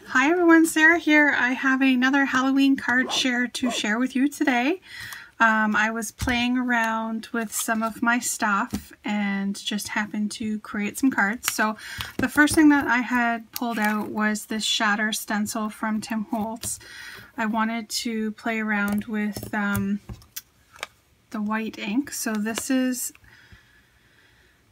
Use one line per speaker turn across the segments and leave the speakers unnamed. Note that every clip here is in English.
Hi everyone, Sarah here. I have another Halloween card share to share with you today. I was playing around with some of my stuff and just happened to create some cards. So the first thing that I had pulled out was this Shatter stencil from Tim Holtz. I wanted to play around with the white ink. So this is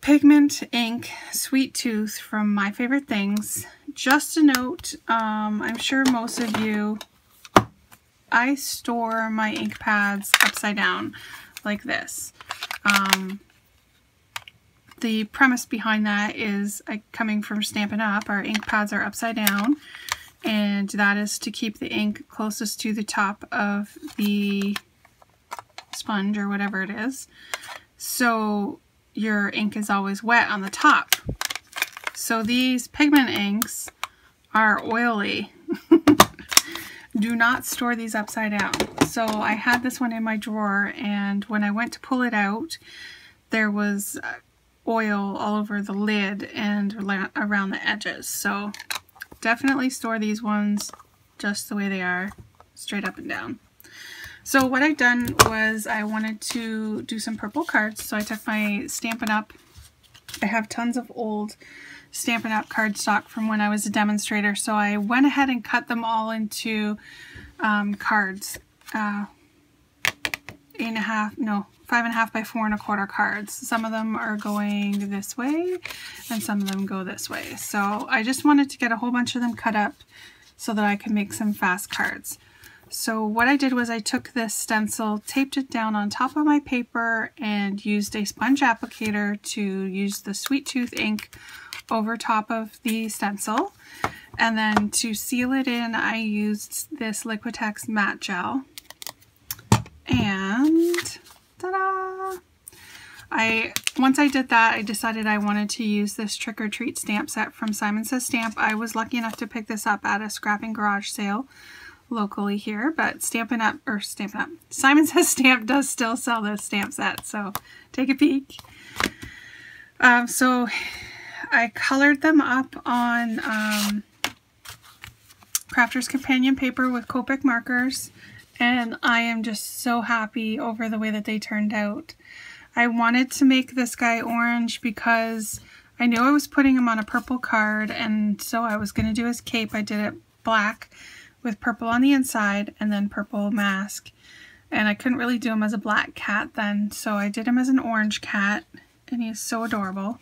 Pigment Ink Sweet Tooth from My Favorite Things. Just a note, I'm sure most of you, I store my ink pads upside down like this. The premise behind that is coming from Stampin' Up! Our ink pads are upside down, and that is to keep the ink closest to the top of the sponge or whatever it is. So your ink is always wet on the top. So these pigment inks are oily. Do not store these upside down. So I had this one in my drawer, and when I went to pull it out, there was oil all over the lid and around the edges. So definitely store these ones just the way they are, straight up and down. So what I've done was I wanted to do some purple cards, so I took my Stampin' Up! I have tons of old Stampin' Up! Cardstock from when I was a demonstrator, so I went ahead and cut them all into cards, 5.5 by 4.25 cards. Some of them are going this way and some of them go this way. So I just wanted to get a whole bunch of them cut up so that I could make some fast cards. So what I did was I took this stencil, taped it down on top of my paper, and used a sponge applicator to use the Sweet Tooth ink over top of the stencil. And then to seal it in, I used this Liquitex matte gel. And ta-da! Once I did that, I decided I wanted to use this Trick or Treat stamp set from Simon Says Stamp. I was lucky enough to pick this up at a scrapping garage sale locally here, but Simon Says Stamp does still sell this stamp set, so take a peek. So I colored them up on Crafter's Companion paper with Copic markers, and I am just so happy over the way that they turned out. I wanted to make this guy orange because I knew I was putting him on a purple card, and so I was going to do his cape. I did it black with purple on the inside and then purple mask, and I couldn't really do him as a black cat then, so I did him as an orange cat, and he's so adorable.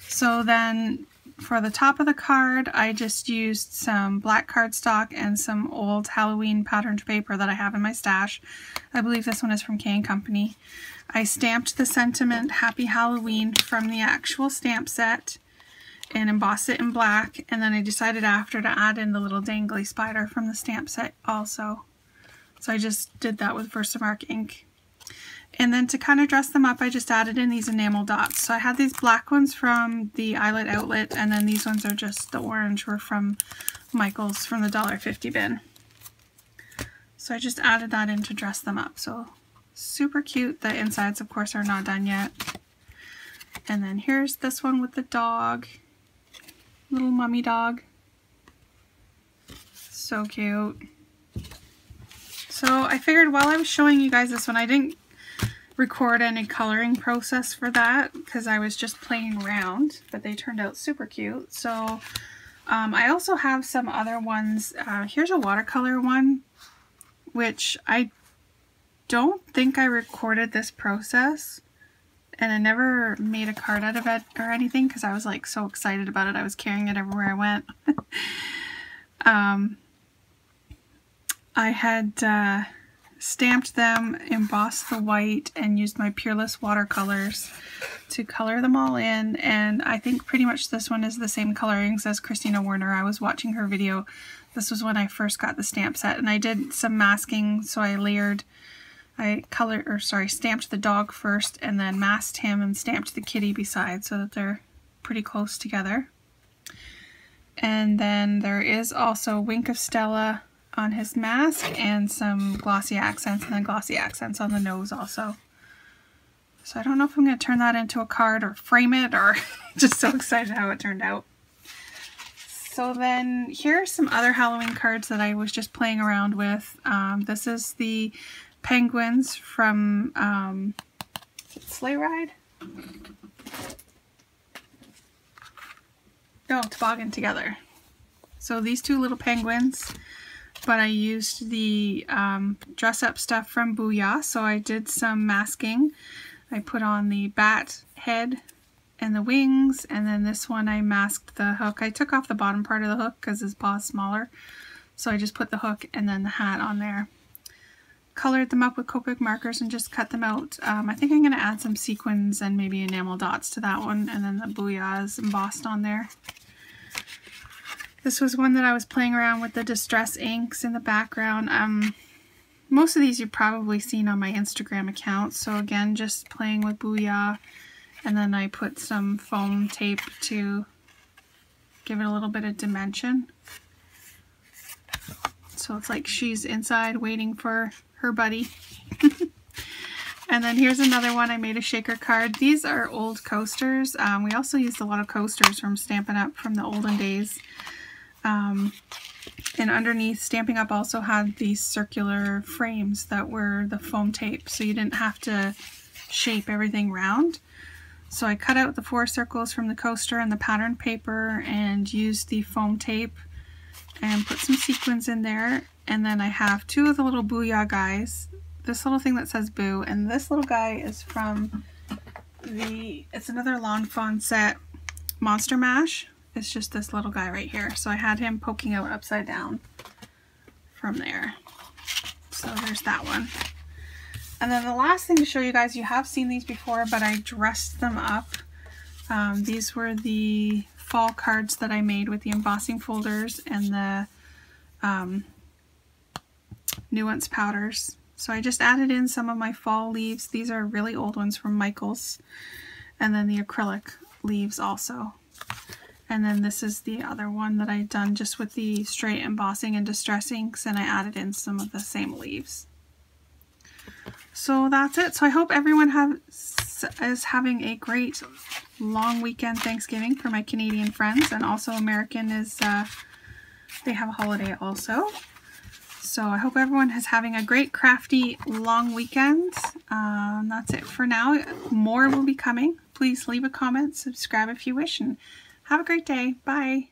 So then for the top of the card, I just used some black cardstock and some old Halloween patterned paper that I have in my stash. I believe this one is from K & Company. I stamped the sentiment Happy Halloween from the actual stamp set and embossed it in black, and then I decided after to add in the little dangly spider from the stamp set also. So I just did that with Versamark ink. And then to kind of dress them up, I just added in these enamel dots. So I had these black ones from the Eyelet Outlet, and then these ones are just the orange were from Michael's from the $1.50 bin. So I just added that in to dress them up. So super cute. The insides, of course, are not done yet. And then here's this one with the dog. Little mummy dog. So cute. So I figured while I was showing you guys this one, I didn't record any coloring process for that because I was just playing around, but they turned out super cute. So I also have some other ones. Here's a watercolor one, which I don't think I recorded this process, and I never made a card out of it or anything because I was like so excited about it. I was carrying it everywhere I went. I had stamped them, embossed the white, and used my Peerless watercolors to color them all in, and I think pretty much this one is the same colorings as Christina Werner. I was watching her video. This was when I first got the stamp set, and I did some masking, so I stamped the dog first and then masked him and stamped the kitty beside so that they're pretty close together. And then there is also Wink of Stella on his mask and some glossy accents, and then glossy accents on the nose also. So I don't know if I'm going to turn that into a card or frame it, or just so excited how it turned out. so then here are some other Halloween cards that I was just playing around with. This is the penguins from Sleigh Ride? No, Toboggan Together. So these two little penguins, but I used the dress up stuff from Booyah. So I did some masking. I put on the bat head and the wings, and then this one I masked the hook. I took off the bottom part of the hook because his paw's smaller. So I just put the hook and then the hat on there. Colored them up with Copic markers and just cut them out. I think I'm going to add some sequins and maybe enamel dots to that one, and then the Booyah is embossed on there. This was one that I was playing around with the distress inks in the background. Most of these you've probably seen on my Instagram account. So again, just playing with Booyah, and then I put some foam tape to give it a little bit of dimension. So it's like she's inside waiting for her buddy. And then here's another one. I made a shaker card. These are old coasters. We also used a lot of coasters from Stampin' Up! From the olden days. And underneath, Stampin' Up! Also had these circular frames that were the foam tape, so you didn't have to shape everything round. So I cut out the 4 circles from the coaster and the pattern paper and used the foam tape and put some sequins in there. And then I have 2 of the little Booyah guys. This little thing that says Boo, and this little guy is from it's another Lawn Fawn set, Monster Mash. It's just this little guy right here. So I had him poking out upside down from there. So there's that one. And then the last thing to show you guys, you have seen these before, but I dressed them up. These were the fall cards that I made with the embossing folders and the nuance powders. So I just added in some of my fall leaves. These are really old ones from Michaels. And then the acrylic leaves also. And then this is the other one that I've done just with the straight embossing and distress inks, and I added in some of the same leaves. So that's it. So I hope everyone is having a great long weekend Thanksgiving for my Canadian friends, and also American is, they have a holiday also. So I hope everyone is having a great crafty long weekend. That's it for now. More will be coming. Please leave a comment, subscribe if you wish, and have a great day. Bye.